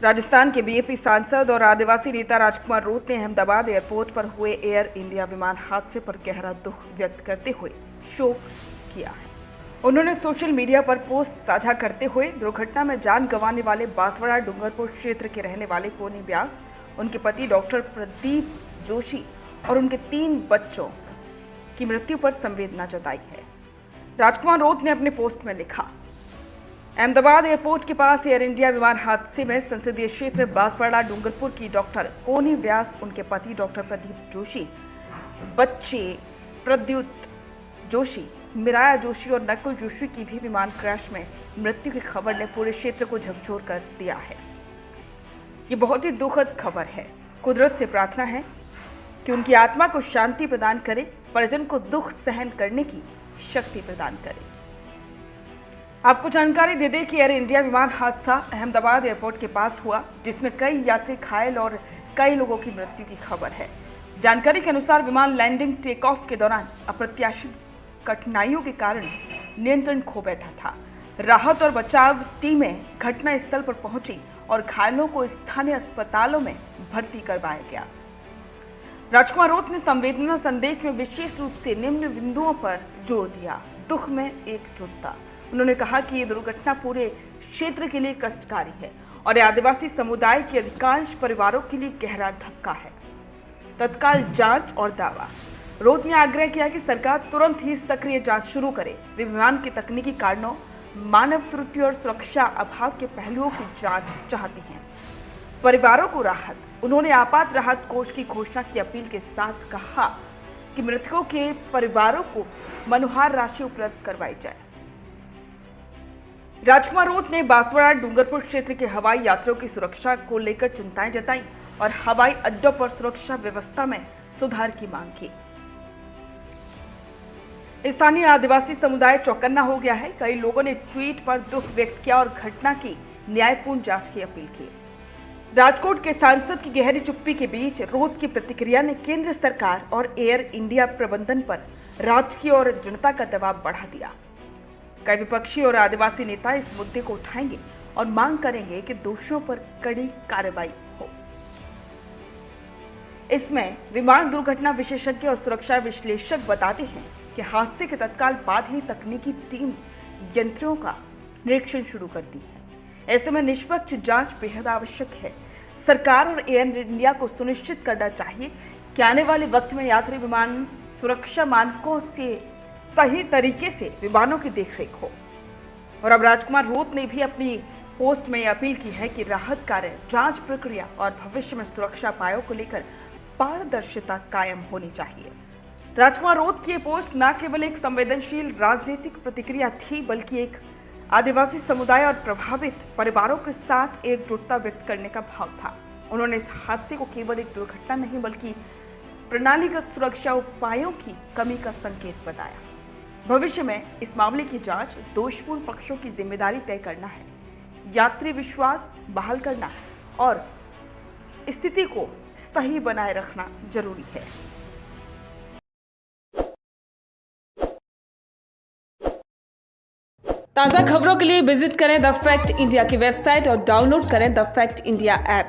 राजस्थान के बीएपी सांसद और आदिवासी नेता राजकुमार रोत ने अहमदाबाद एयरपोर्ट पर हुए एयर इंडिया विमान हादसे पर गहरा दुख व्यक्त करते हुए शोक किया है। उन्होंने सोशल मीडिया पर पोस्ट साझा करते हुए दुर्घटना में जान गंवाने वाले बांसवाड़ा डूंगरपुर क्षेत्र के रहने वाले कोनी व्यास, उनके पति डॉक्टर प्रदीप जोशी और उनके 3 बच्चों की मृत्यु पर संवेदना जताई है। राजकुमार रोत ने अपने पोस्ट में लिखा, अहमदाबाद एयरपोर्ट के पास एयर इंडिया विमान हादसे में संसदीय क्षेत्र बांसवाड़ा डूंगरपुर की डॉक्टर कोनी व्यास, उनके पति डॉक्टर प्रदीप जोशी, बच्चे प्रद्युत जोशी, मिराया जोशी और नकुल जोशी की भी विमान क्रैश में मृत्यु की खबर ने पूरे क्षेत्र को झकझोर कर दिया है। ये बहुत ही दुखद खबर है। कुदरत से प्रार्थना है कि उनकी आत्मा को शांति प्रदान करे, परिजन को दुख सहन करने की शक्ति प्रदान करे। आपको जानकारी दे दें कि एयर इंडिया विमान हादसा अहमदाबाद एयरपोर्ट के पास हुआ, जिसमें कई यात्री घायल और कई लोगों की मृत्यु की खबर है। जानकारी के अनुसार विमान लैंडिंग टेक ऑफ के दौरान अप्रत्याशित कठिनाइयों के कारण नियंत्रण खो बैठा था। राहत और बचाव टीमें घटनास्थल पर पहुंची और घायलों को स्थानीय अस्पतालों में भर्ती करवाया गया। राजकुमार रोत ने संवेदना संदेश में विशेष रूप से निम्न बिंदुओं पर जोर दिया। दुख में एकजुटता। उन्होंने कहा कि ये दुर्घटना पूरे क्षेत्र के लिए कष्टकारी है और आदिवासी समुदाय के अधिकांश परिवारों के लिए गहरा धक्का है। तत्काल जांच और दावा। रोत ने आग्रह किया कि सरकार तुरंत ही सक्रिय जांच शुरू करे। वे विमान के तकनीकी कारणों, मानव त्रुटि और सुरक्षा अभाव के पहलुओं की जांच चाहती हैं। परिवारों को राहत। उन्होंने आपात राहत कोष की घोषणा की अपील के साथ कहा कि मृतकों के परिवारों को मनुहार राशि उपलब्ध करवाई जाए। राजकुमार रोत ने बांसवाड़ा डूंगरपुर क्षेत्र के हवाई यात्रियों की सुरक्षा को लेकर चिंताएं जताई और हवाई अड्डों पर सुरक्षा व्यवस्था में सुधार की मांग की। स्थानीय आदिवासी समुदाय चौकन्ना हो गया है। कई लोगों ने ट्वीट पर दुख व्यक्त किया और घटना की न्यायपूर्ण जांच की अपील की। राजकोट के सांसद की गहरी चुप्पी के बीच रोत की प्रतिक्रिया ने केंद्र सरकार और एयर इंडिया प्रबंधन पर राजकीय और जनता का दबाव बढ़ा दिया। कई विपक्षी और आदिवासी नेता इस मुद्दे को उठाएंगे और मांग करेंगे कि दोषियों पर कड़ी कार्रवाई हो। इसमें विमान दुर्घटना विशेषज्ञ और सुरक्षा विश्लेषक बताते हैं कि हादसे के तत्काल बाद ही तकनीकी टीम यंत्रों का निरीक्षण शुरू कर दी है। ऐसे में निष्पक्ष जांच बेहद आवश्यक है। सरकार और एयर इंडिया को सुनिश्चित करना चाहिए कि आने वाले वक्त में यात्री विमान सुरक्षा मानकों से सही तरीके से विमानों की देखरेख हो। और अब राजकुमार रोत ने भी अपनी पोस्ट में अपील की है कि राहत कार्य, जांच प्रक्रिया और भविष्य में सुरक्षा उपायों को लेकर पारदर्शिता कायम होनी चाहिए। राजकुमार रोत की ये पोस्ट न केवल एक संवेदनशील राजनीतिक प्रतिक्रिया थी, बल्कि एक आदिवासी समुदाय और प्रभावित परिवारों के साथ एकजुटता व्यक्त करने का भाव था। उन्होंने इस हादसे को केवल एक दुर्घटना नहीं, बल्कि प्रणालीगत सुरक्षा उपायों की कमी का संकेत बताया। भविष्य में इस मामले की जांच, दोषपूर्ण पक्षों की जिम्मेदारी तय करना है, यात्री विश्वास बहाल करना और स्थिति को सही बनाए रखना जरूरी है। ताज़ा खबरों के लिए विजिट करें द फैक्ट इंडिया की वेबसाइट और डाउनलोड करें द फैक्ट इंडिया ऐप।